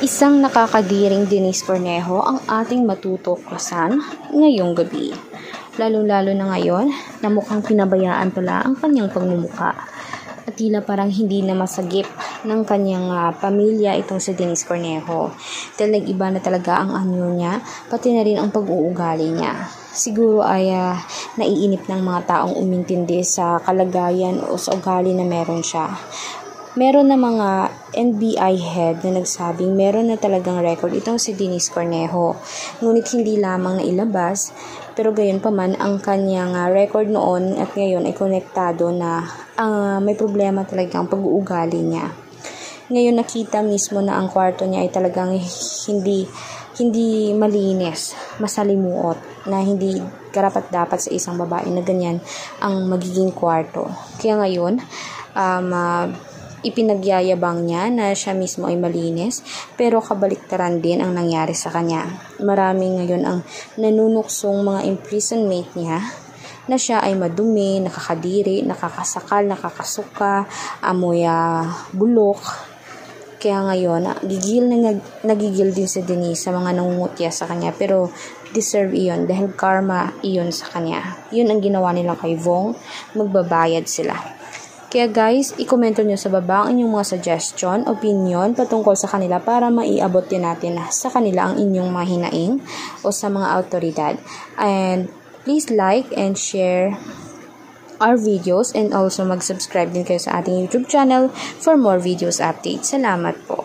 Isang nakakadiring Denise Cornejo ang ating matutuklasan ngayong gabi. Lalo-lalo na ngayon na mukhang pinabayaan pala ang kanyang pagmumuka. At tila parang hindi na masagip ng kanyang pamilya itong si Denise Cornejo. Dahil nag-iba na talaga ang anyo niya, pati na rin ang pag-uugali niya. Siguro ay naiinip ng mga taong umintindi sa kalagayan o sa ugali na meron siya. Meron na mga NBI head na nagsabing meron na talagang record itong si Denise Cornejo. Ngunit hindi lamang nailabas, pero gayon pa man ang kanyang record noon at ngayon ay konektado na may problema talaga ang pag-uugali niya. Ngayon nakita mismo na ang kwarto niya ay talagang hindi malinis, masalimuot, na hindi karapat-dapat sa isang babae na ganyan ang magiging kwarto. Kaya ngayon, ipinagyayabang niya na siya mismo ay malinis, pero kabaliktaran din ang nangyari sa kanya. Maraming ngayon ang nanunuksong mga imprisonmate niya na siya ay madumi, nakakadiri, nakakasakal, nakakasuka, amoy bulok. Kaya ngayon, nagigil din si Denise sa mga nangungutya sa kanya, pero deserve iyon dahil karma iyon sa kanya. Yun ang ginawa nila kay Vong, magbabayad sila. Kaya guys, i-komento nyo sa baba ang inyong mga suggestion, opinion patungkol sa kanila para maiabot din natin sa kanila ang inyong mga hinaing o sa mga autoridad. And please like and share our videos and also mag-subscribe din kayo sa ating YouTube channel for more videos updates. Salamat po.